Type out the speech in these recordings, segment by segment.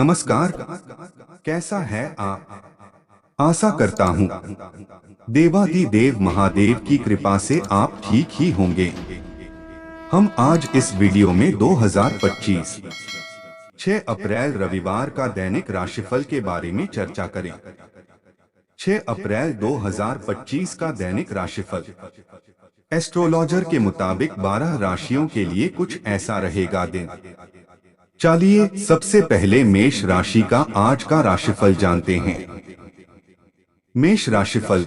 नमस्कार। कैसा है आप? आशा करता हूँ देवाधिदेव महादेव की कृपा से आप ठीक ही होंगे। हम आज इस वीडियो में 2025 6 अप्रैल रविवार का दैनिक राशिफल के बारे में चर्चा करें। 6 अप्रैल 2025 का दैनिक राशिफल एस्ट्रोलॉजर के मुताबिक 12 राशियों के लिए कुछ ऐसा रहेगा दिन। चलिए सबसे पहले मेष राशि का आज का राशिफल जानते हैं। मेष राशिफल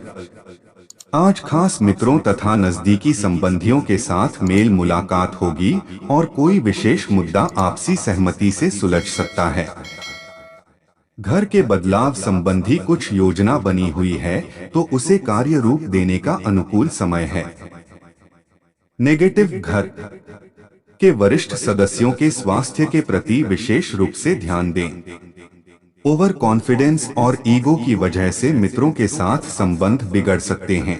आज खास मित्रों तथा नजदीकी संबंधियों के साथ मेल मुलाकात होगी और कोई विशेष मुद्दा आपसी सहमति से सुलझ सकता है। घर के बदलाव संबंधी कुछ योजना बनी हुई है तो उसे कार्य रूप देने का अनुकूल समय है। नेगेटिव घर के वरिष्ठ सदस्यों के स्वास्थ्य के प्रति विशेष रूप से ध्यान दें। ओवर कॉन्फिडेंस और ईगो की वजह से मित्रों के साथ संबंध बिगड़ सकते हैं।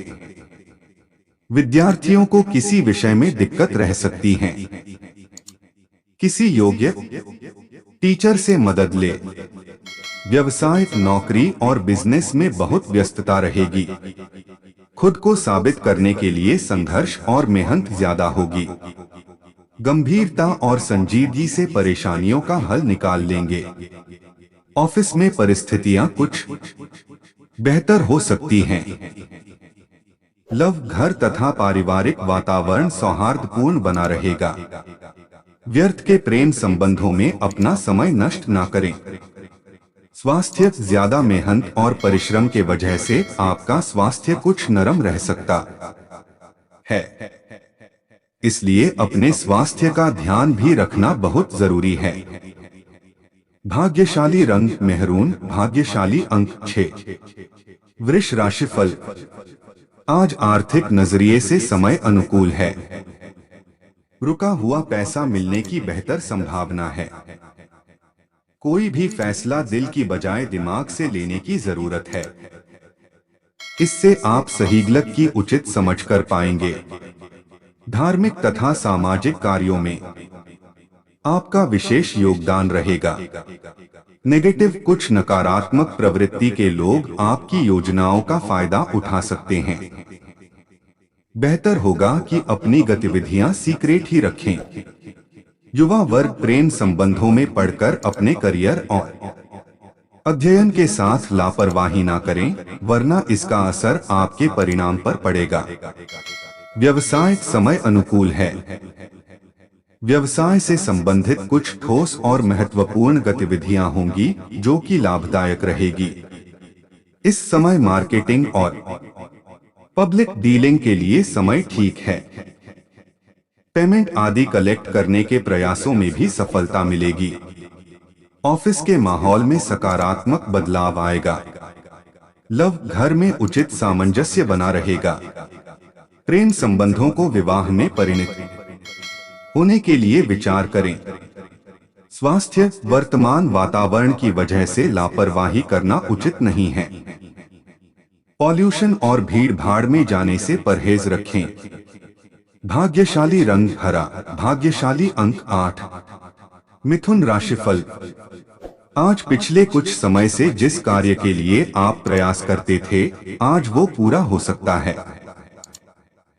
विद्यार्थियों को किसी विषय में दिक्कत रह सकती है। किसी योग्य टीचर से मदद ले। व्यवसाय, नौकरी और बिजनेस में बहुत व्यस्तता रहेगी। खुद को साबित करने के लिए संघर्ष और मेहनत ज्यादा होगी। गंभीरता और संजीदगी से परेशानियों का हल निकाल लेंगे। ऑफिस में परिस्थितियां कुछ बेहतर हो सकती हैं। लव, घर तथा पारिवारिक वातावरण सौहार्दपूर्ण बना रहेगा। व्यर्थ के प्रेम संबंधों में अपना समय नष्ट न करें। स्वास्थ्य, ज्यादा मेहनत और परिश्रम के वजह से आपका स्वास्थ्य कुछ नरम रह सकता है, इसलिए अपने स्वास्थ्य का ध्यान भी रखना बहुत जरूरी है। भाग्यशाली रंग मेहरून, भाग्यशाली अंक 6। वृष राशिफल आज आर्थिक नजरिए से समय अनुकूल है। रुका हुआ पैसा मिलने की बेहतर संभावना है। कोई भी फैसला दिल की बजाय दिमाग से लेने की जरूरत है। इससे आप सही गलत की उचित समझ कर पाएंगे। धार्मिक तथा सामाजिक कार्यों में आपका विशेष योगदान रहेगा। नेगेटिव कुछ नकारात्मक प्रवृत्ति के लोग आपकी योजनाओं का फायदा उठा सकते हैं। बेहतर होगा कि अपनी गतिविधियां सीक्रेट ही रखें। युवा वर्ग प्रेम संबंधों में पढ़कर अपने करियर और अध्ययन के साथ लापरवाही ना करें, वरना इसका असर आपके परिणाम पर पड़ेगा। व्यवसाय समय अनुकूल है। व्यवसाय से संबंधित कुछ ठोस और महत्वपूर्ण गतिविधियां होंगी जो कि लाभदायक रहेगी। इस समय मार्केटिंग और पब्लिक डीलिंग के लिए समय ठीक है। पेमेंट आदि कलेक्ट करने के प्रयासों में भी सफलता मिलेगी। ऑफिस के माहौल में सकारात्मक बदलाव आएगा। लव, घर में उचित सामंजस्य बना रहेगा। प्रेम संबंधों को विवाह में परिणत होने के लिए विचार करें। स्वास्थ्य, वर्तमान वातावरण की वजह से लापरवाही करना उचित नहीं है। पॉल्यूशन और भीड़ भाड़ में जाने से परहेज रखें। भाग्यशाली रंग हरा, भाग्यशाली अंक 8। मिथुन राशिफल आज पिछले कुछ समय से जिस कार्य के लिए आप प्रयास करते थे, आज वो पूरा हो सकता है।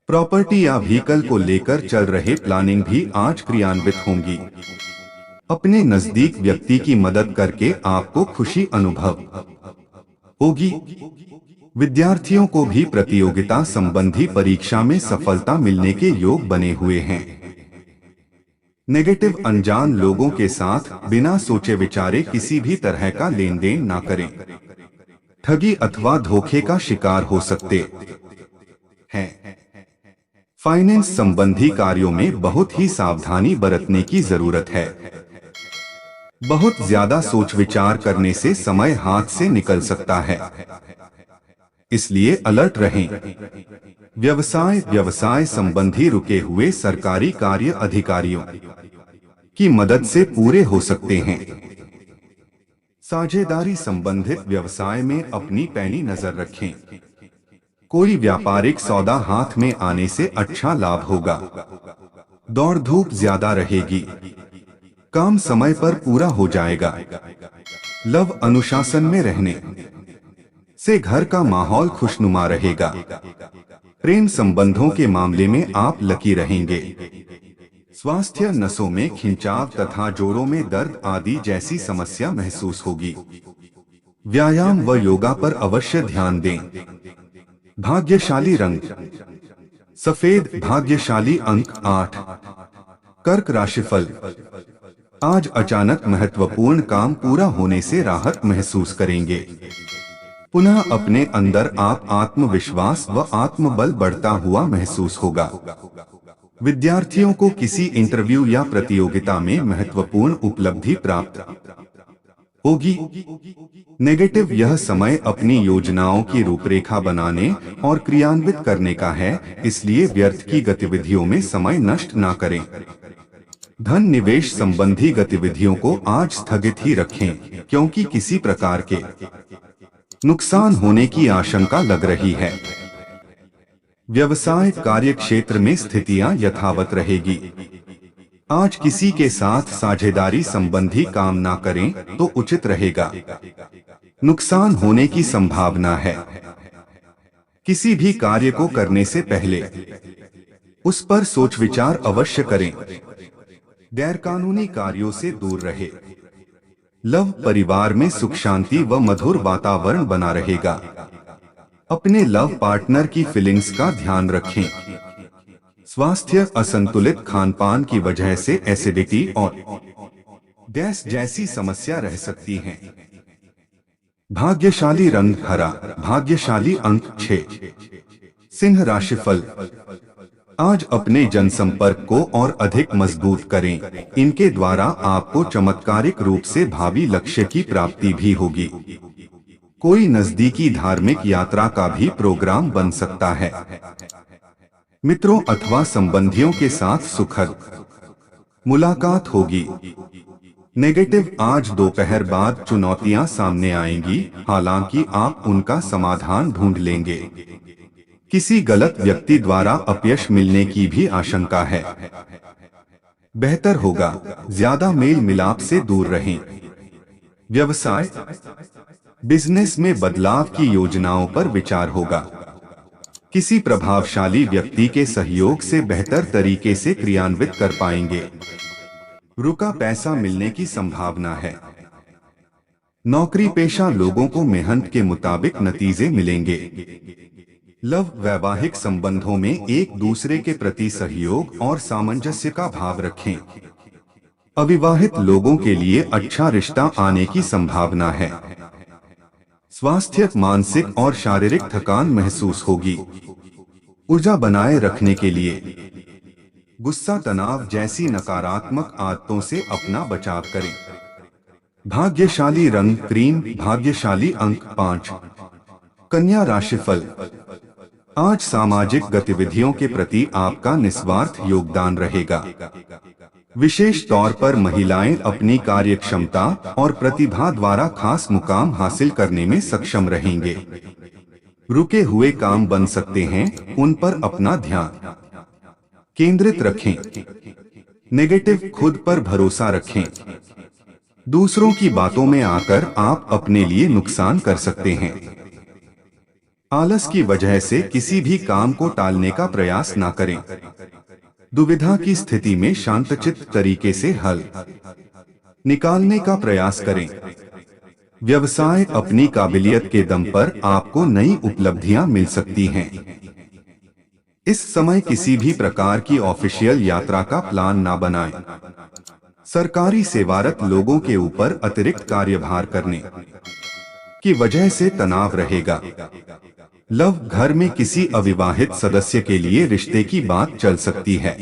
प्रॉपर्टी या व्हीकल को लेकर चल रहे प्लानिंग भी आज क्रियान्वित होंगी। अपने नजदीक व्यक्ति की मदद करके आपको खुशी अनुभव होगी। विद्यार्थियों को भी प्रतियोगिता संबंधी परीक्षा में सफलता मिलने के योग बने हुए हैं। नेगेटिव अनजान लोगों के साथ बिना सोचे विचारे किसी भी तरह का लेन देन ना करें। ठगी अथवा धोखे का शिकार हो सकते हैं। फाइनेंस संबंधी कार्यों में बहुत ही सावधानी बरतने की जरूरत है। बहुत ज्यादा सोच विचार करने से समय हाथ से निकल सकता है, इसलिए अलर्ट रहें। व्यवसाय संबंधी रुके हुए सरकारी कार्य अधिकारियों की मदद से पूरे हो सकते हैं। साझेदारी संबंधित व्यवसाय में अपनी पैनी नजर रखें। कोई व्यापारिक सौदा हाथ में आने से अच्छा लाभ होगा। दौड़ धूप ज्यादा रहेगी। काम समय पर पूरा हो जाएगा। लव अनुशासन में रहने से घर का माहौल खुशनुमा रहेगा। प्रेम संबंधों के मामले में आप लकी रहेंगे। स्वास्थ्य, नसों में खिंचाव तथा जोड़ों में दर्द आदि जैसी समस्या महसूस होगी। व्यायाम व योगा पर अवश्य ध्यान दें। भाग्यशाली रंग सफेद, भाग्यशाली अंक 8। कर्क राशिफल, आज अचानक महत्वपूर्ण काम पूरा होने से राहत महसूस करेंगे। पुनः अपने अंदर आप आत्मविश्वास व आत्मबल बढ़ता हुआ महसूस होगा। विद्यार्थियों को किसी इंटरव्यू या प्रतियोगिता में महत्वपूर्ण उपलब्धि प्राप्त होगी। नेगेटिव, यह समय अपनी योजनाओं की रूपरेखा बनाने और क्रियान्वित करने का है, इसलिए व्यर्थ की गतिविधियों में समय नष्ट न करें। धन निवेश संबंधी गतिविधियों को आज स्थगित ही रखें, क्योंकि किसी प्रकार के नुकसान होने की आशंका लग रही है। व्यवसाय कार्य क्षेत्र में स्थितियां यथावत रहेगी। आज किसी के साथ साझेदारी संबंधी काम ना करें तो उचित रहेगा। नुकसान होने की संभावना है। किसी भी कार्य को करने से पहले उस पर सोच विचार अवश्य करें। गैरकानूनी कार्यों से दूर रहे। लव, परिवार में सुख शांति व मधुर वातावरण बना रहेगा। अपने लव पार्टनर की फीलिंग्स का ध्यान रखें। स्वास्थ्य, असंतुलित खानपान की वजह से एसिडिटी और गैस जैसी समस्या रह सकती है। भाग्यशाली रंग हरा, भाग्यशाली अंक 6। सिंह राशिफल, आज अपने जनसंपर्क को और अधिक मजबूत करें। इनके द्वारा आपको चमत्कारिक रूप से भावी लक्ष्य की प्राप्ति भी होगी। कोई नजदीकी धार्मिक यात्रा का भी प्रोग्राम बन सकता है। मित्रों अथवा संबंधियों के साथ सुखद मुलाकात होगी। नेगेटिव, आज दोपहर बाद चुनौतियां सामने आएंगी, हालांकि आप उनका समाधान ढूंढ लेंगे। किसी गलत व्यक्ति द्वारा अपयश मिलने की भी आशंका है। बेहतर होगा ज्यादा मेल मिलाप से दूर रहें। व्यवसाय, बिजनेस में बदलाव की योजनाओं पर विचार होगा। किसी प्रभावशाली व्यक्ति के सहयोग से बेहतर तरीके से क्रियान्वित कर पाएंगे। रुका पैसा मिलने की संभावना है। नौकरी पेशा लोगों को मेहनत के मुताबिक नतीजे मिलेंगे। लव, वैवाहिक संबंधों में एक दूसरे के प्रति सहयोग और सामंजस्य का भाव रखें। अविवाहित लोगों के लिए अच्छा रिश्ता आने की संभावना है। स्वास्थ्य, मानसिक और शारीरिक थकान महसूस होगी। ऊर्जा बनाए रखने के लिए गुस्सा, तनाव जैसी नकारात्मक आदतों से अपना बचाव करें। भाग्यशाली रंग क्रीम, भाग्यशाली अंक 5। कन्या राशिफल, आज सामाजिक गतिविधियों के प्रति आपका निस्वार्थ योगदान रहेगा। विशेष तौर पर महिलाएं अपनी कार्यक्षमता और प्रतिभा द्वारा खास मुकाम हासिल करने में सक्षम रहेंगे। रुके हुए काम बन सकते हैं, उन पर अपना ध्यान केंद्रित रखें। नेगेटिव, खुद पर भरोसा रखें। दूसरों की बातों में आकर आप अपने लिए नुकसान कर सकते हैं। आलस की वजह से किसी भी काम को टालने का प्रयास ना करें। दुविधा की स्थिति में शांतचित्त तरीके से हल निकालने का प्रयास करें। व्यवसाय, अपनी काबिलियत के दम पर आपको नई उपलब्धियां मिल सकती हैं। इस समय किसी भी प्रकार की ऑफिशियल यात्रा का प्लान ना बनाएं। सरकारी सेवारत लोगों के ऊपर अतिरिक्त कार्यभार करने की वजह से तनाव रहेगा। लव, घर में किसी अविवाहित सदस्य के लिए रिश्ते की बात चल सकती है।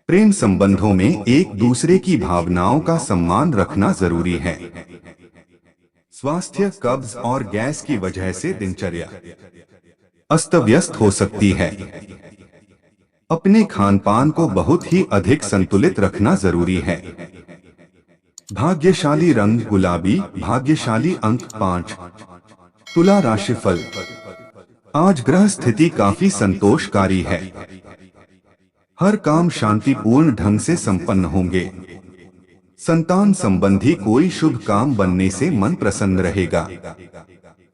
प्रेम संबंधों में एक दूसरे की भावनाओं का सम्मान रखना जरूरी है। स्वास्थ्य, कब्ज और गैस की वजह से दिनचर्या अस्त व्यस्त हो सकती है। अपने खानपान को बहुत ही अधिक संतुलित रखना जरूरी है। भाग्यशाली रंग गुलाबी, भाग्यशाली अंक 5। तुला राशिफल, आज ग्रह स्थिति काफी संतोषकारी है। हर काम शांतिपूर्ण ढंग से संपन्न होंगे। संतान संबंधी कोई शुभ काम बनने से मन प्रसन्न रहेगा।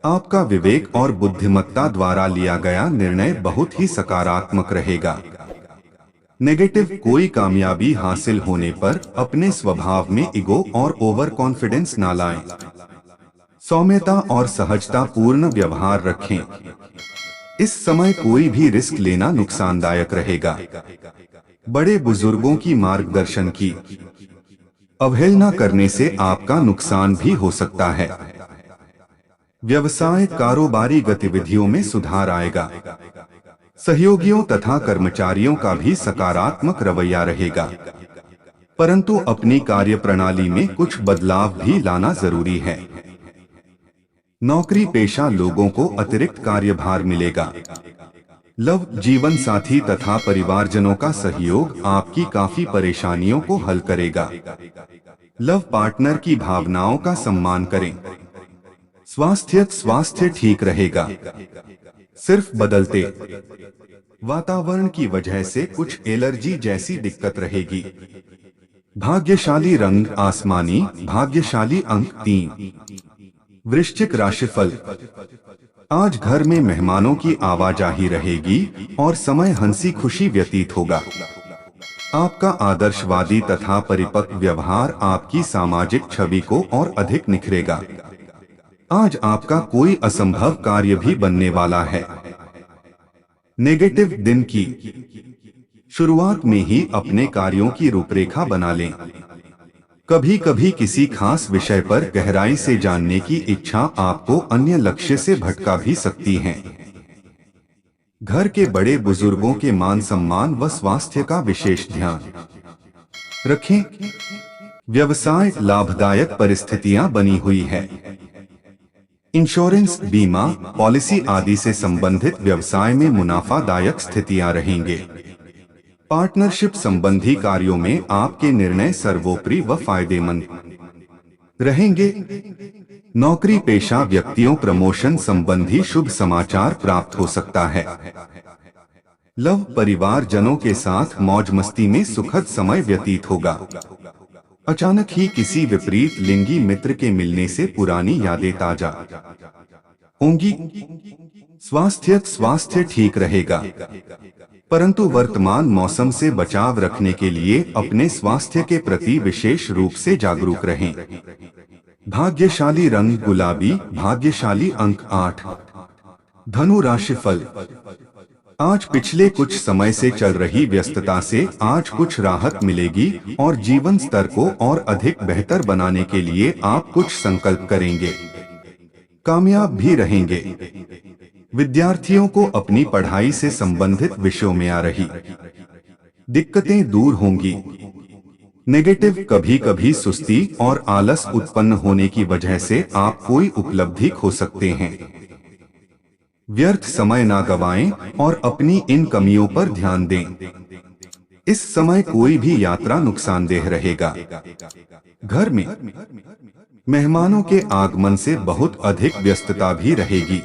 आपका विवेक और बुद्धिमत्ता द्वारा लिया गया निर्णय बहुत ही सकारात्मक रहेगा। नेगेटिव, कोई कामयाबी हासिल होने पर अपने स्वभाव में ईगो और ओवर कॉन्फिडेंस ना लाएं। सौम्यता और सहजता पूर्ण व्यवहार रखें। इस समय कोई भी रिस्क लेना नुकसानदायक रहेगा। बड़े बुजुर्गों की मार्गदर्शन की अवहेलना करने से आपका नुकसान भी हो सकता है। व्यवसाय कारोबारी गतिविधियों में सुधार आएगा। सहयोगियों तथा कर्मचारियों का भी सकारात्मक रवैया रहेगा, परंतु अपनी कार्यप्रणाली में कुछ बदलाव भी लाना जरूरी है। नौकरी पेशा लोगों को अतिरिक्त कार्यभार मिलेगा। लव, जीवन साथी तथा परिवारजनों का सहयोग आपकी काफी परेशानियों को हल करेगा। लव पार्टनर की भावनाओं का सम्मान करें। स्वास्थ्य ठीक रहेगा। सिर्फ बदलते वातावरण की वजह से कुछ एलर्जी जैसी दिक्कत रहेगी। भाग्यशाली रंग आसमानी, भाग्यशाली अंक 3। वृश्चिक राशिफल। आज घर में मेहमानों की आवाजाही रहेगी और समय हंसी खुशी व्यतीत होगा। आपका आदर्शवादी तथा परिपक्व व्यवहार आपकी सामाजिक छवि को और अधिक निखरेगा। आज आपका कोई असंभव कार्य भी बनने वाला है। नेगेटिव, दिन की शुरुआत में ही अपने कार्यों की रूपरेखा बना लें। कभी कभी किसी खास विषय पर गहराई से जानने की इच्छा आपको अन्य लक्ष्य से भटका भी सकती है। घर के बड़े बुजुर्गों के मान सम्मान व स्वास्थ्य का विशेष ध्यान रखें। व्यवसाय लाभदायक परिस्थितियां बनी हुई है। इंश्योरेंस, बीमा, पॉलिसी आदि से संबंधित व्यवसाय में मुनाफादायक स्थितियां रहेंगे। पार्टनरशिप संबंधी कार्यों में आपके निर्णय सर्वोपरि व फायदेमंद रहेंगे। नौकरी पेशा व्यक्तियों प्रमोशन संबंधी शुभ समाचार प्राप्त हो सकता है। लव, परिवारजनों के साथ मौज मस्ती में सुखद समय व्यतीत होगा। अचानक ही किसी विपरीत लिंगी मित्र के मिलने से पुरानी यादें ताजा होंगी। स्वास्थ्य ठीक रहेगा, परंतु वर्तमान मौसम से बचाव रखने के लिए अपने स्वास्थ्य के प्रति विशेष रूप से जागरूक रहें। भाग्यशाली रंग गुलाबी, भाग्यशाली अंक 8। धनु राशिफल। आज पिछले कुछ समय से चल रही व्यस्तता से आज कुछ राहत मिलेगी और जीवन स्तर को और अधिक बेहतर बनाने के लिए आप कुछ संकल्प करेंगे। कामयाब भी रहेंगे। विद्यार्थियों को अपनी पढ़ाई से संबंधित विषयों में आ रही दिक्कतें दूर होंगी। नेगेटिव, कभी कभी सुस्ती और आलस उत्पन्न होने की वजह से आप कोई उपलब्धि खो सकते हैं। व्यर्थ समय ना गवाएं और अपनी इन कमियों पर ध्यान दें। इस समय कोई भी यात्रा नुकसानदेह रहेगा। घर में मेहमानों के आगमन से बहुत अधिक व्यस्तता भी रहेगी।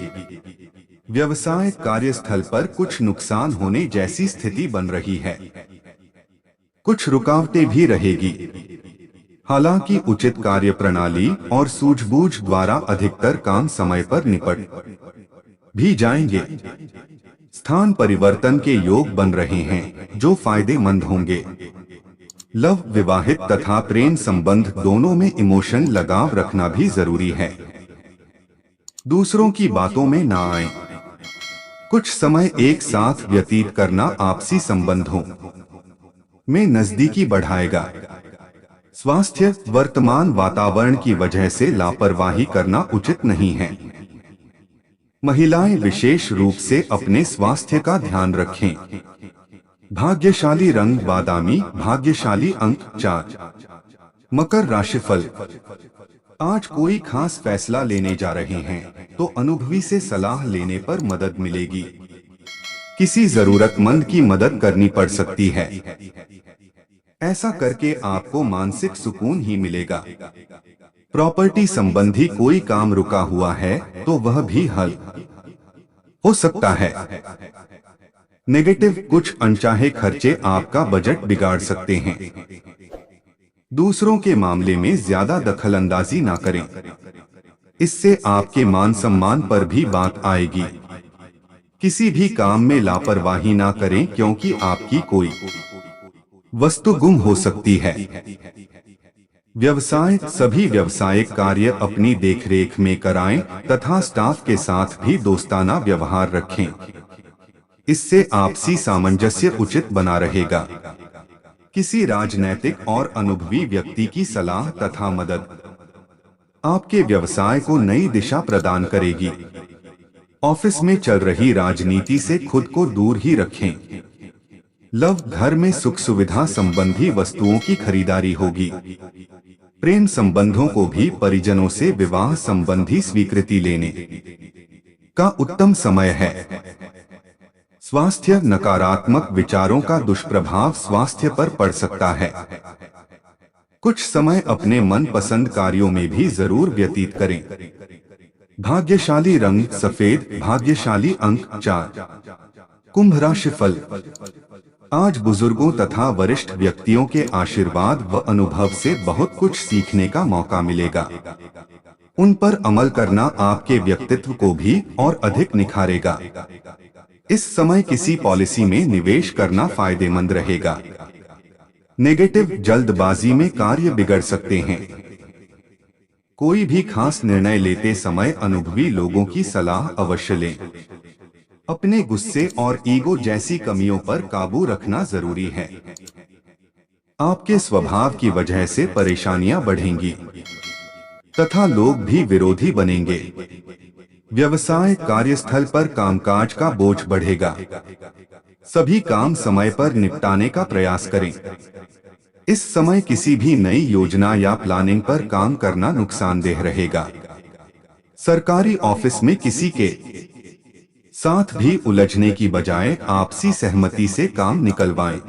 व्यवसाय कार्यस्थल पर कुछ नुकसान होने जैसी स्थिति बन रही है। कुछ रुकावटें भी रहेगी। हालांकि उचित कार्य प्रणाली और सूझबूझ द्वारा अधिकतर काम समय पर निपट भी जाएंगे। स्थान परिवर्तन के योग बन रहे हैं जो फायदेमंद होंगे। लव, विवाहित तथा प्रेम संबंध दोनों में इमोशन लगाव रखना भी जरूरी है। दूसरों की बातों में ना आए। कुछ समय एक साथ व्यतीत करना आपसी संबंधों में नजदीकी बढ़ाएगा। स्वास्थ्य, वर्तमान वातावरण की वजह से लापरवाही करना उचित नहीं है। महिलाएं विशेष रूप से अपने स्वास्थ्य का ध्यान रखें। भाग्यशाली रंग बादामी, भाग्यशाली अंक 4। मकर राशिफल। आज कोई खास फैसला लेने जा रहे हैं तो अनुभवी से सलाह लेने पर मदद मिलेगी। किसी जरूरतमंद की मदद करनी पड़ सकती है। ऐसा करके आपको मानसिक सुकून ही मिलेगा। प्रॉपर्टी संबंधी कोई काम रुका हुआ है तो वह भी हल हो सकता है। नेगेटिव, कुछ अनचाहे खर्चे आपका बजट बिगाड़ सकते हैं। दूसरों के मामले में ज्यादा दखलंदाजी ना करें, इससे आपके मान सम्मान पर भी बात आएगी। किसी भी काम में लापरवाही ना करें क्योंकि आपकी कोई वस्तु गुम हो सकती है। व्यवसाय, सभी व्यावसायिक कार्य अपनी देखरेख में कराएं तथा स्टाफ के साथ भी दोस्ताना व्यवहार रखें। इससे आपसी सामंजस्य उचित बना रहेगा। किसी राजनैतिक और अनुभवी व्यक्ति की सलाह तथा मदद आपके व्यवसाय को नई दिशा प्रदान करेगी। ऑफिस में चल रही राजनीति से खुद को दूर ही रखें। लव, घर में सुख सुविधा संबंधी वस्तुओं की खरीदारी होगी। प्रेम संबंधों को भी परिजनों से विवाह संबंधी स्वीकृति लेने का उत्तम समय है। स्वास्थ्य, नकारात्मक विचारों का दुष्प्रभाव स्वास्थ्य पर पड़ सकता है। कुछ समय अपने मनपसंद कार्यों में भी जरूर व्यतीत करें। भाग्यशाली रंग सफेद, भाग्यशाली अंक 4। कुंभ राशिफल। आज बुजुर्गों तथा वरिष्ठ व्यक्तियों के आशीर्वाद व अनुभव से बहुत कुछ सीखने का मौका मिलेगा। उन पर अमल करना आपके व्यक्तित्व को भी और अधिक निखारेगा। इस समय किसी पॉलिसी में निवेश करना फायदेमंद रहेगा। नेगेटिव, जल्दबाजी में कार्य बिगड़ सकते हैं। कोई भी खास निर्णय लेते समय अनुभवी लोगों की सलाह अवश्य लें। अपने गुस्से और ईगो जैसी कमियों पर काबू रखना जरूरी है। आपके स्वभाव की वजह से परेशानियां बढ़ेंगी तथा लोग भी विरोधी बनेंगे। व्यवसाय, कार्यस्थल पर कामकाज का बोझ बढ़ेगा। सभी काम समय पर निपटाने का प्रयास करें। इस समय किसी भी नई योजना या प्लानिंग पर काम करना नुकसानदेह रहेगा। सरकारी ऑफिस में किसी के साथ भी उलझने की बजाय आपसी सहमति से काम निकलवाएं।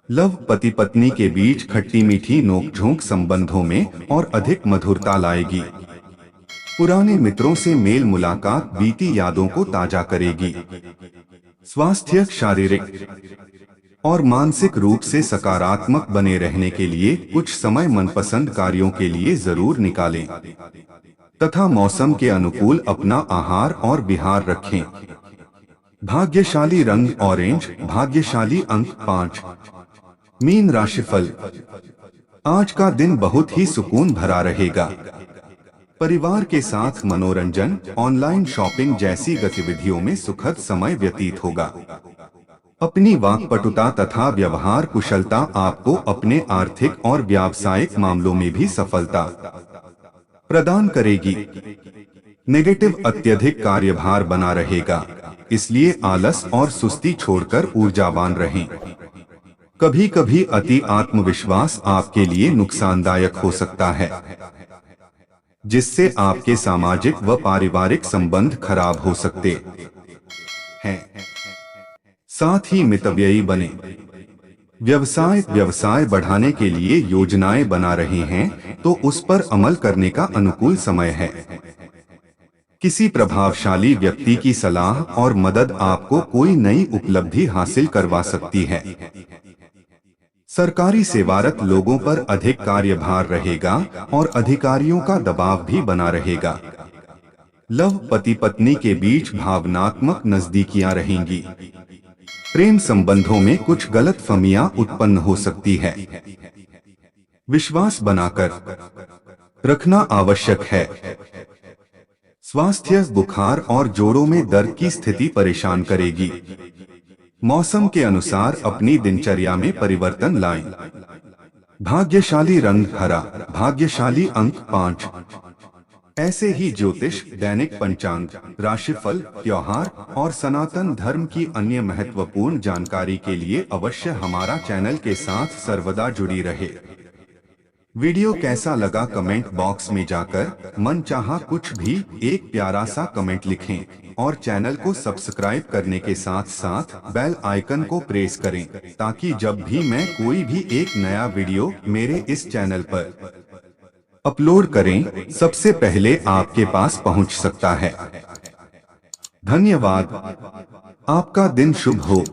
लव, पति पत्नी के बीच खट्टी मीठी नोकझोंक संबंधों में और अधिक मधुरता लाएगी। पुराने मित्रों से मेल मुलाकात बीती यादों को ताजा करेगी। स्वास्थ्य, शारीरिक और मानसिक रूप से सकारात्मक बने रहने के लिए कुछ समय मनपसंद कार्यों के लिए जरूर निकालें तथा मौसम के अनुकूल अपना आहार और विहार रखें। भाग्यशाली रंग ऑरेंज, भाग्यशाली अंक 5। मीन राशिफल। आज का दिन बहुत ही सुकून भरा रहेगा। परिवार के साथ मनोरंजन, ऑनलाइन शॉपिंग जैसी गतिविधियों में सुखद समय व्यतीत होगा। अपनी वाक्पटुता तथा व्यवहार कुशलता आपको अपने आर्थिक और व्यावसायिक मामलों में भी सफलता प्रदान करेगी। नेगेटिव, अत्यधिक कार्यभार बना रहेगा, इसलिए आलस और सुस्ती छोड़कर ऊर्जावान रहें। कभी कभी अति आत्मविश्वास आपके लिए नुकसानदायक हो सकता है, जिससे आपके सामाजिक व पारिवारिक संबंध खराब हो सकते हैं। साथ ही मितव्ययी बने। व्यवसाय बढ़ाने के लिए योजनाएं बना रहे हैं तो उस पर अमल करने का अनुकूल समय है। किसी प्रभावशाली व्यक्ति की सलाह और मदद आपको कोई नई उपलब्धि हासिल करवा सकती है। सरकारी सेवारत लोगों पर अधिक कार्यभार रहेगा और अधिकारियों का दबाव भी बना रहेगा। लव, पति पत्नी के बीच भावनात्मक नजदीकियां रहेंगी। प्रेम संबंधों में कुछ गलतफहमियां उत्पन्न हो सकती है। विश्वास बनाकर रखना आवश्यक है। स्वास्थ्य, बुखार और जोड़ों में दर्द की स्थिति परेशान करेगी। मौसम के अनुसार अपनी दिनचर्या में परिवर्तन लाएं। भाग्यशाली रंग हरा, भाग्यशाली अंक 5। ऐसे ही ज्योतिष, दैनिक पंचांग, राशिफल, त्योहार और सनातन धर्म की अन्य महत्वपूर्ण जानकारी के लिए अवश्य हमारा चैनल के साथ सर्वदा जुड़ी रहे। वीडियो कैसा लगा कमेंट बॉक्स में जाकर मनचाहा कुछ भी एक प्यारा सा कमेंट लिखें और चैनल को सब्सक्राइब करने के साथ साथ बेल आइकन को प्रेस करें ताकि जब भी मैं कोई भी एक नया वीडियो मेरे इस चैनल पर अपलोड करें सबसे पहले आपके पास पहुंच सकता है। धन्यवाद। आपका दिन शुभ हो।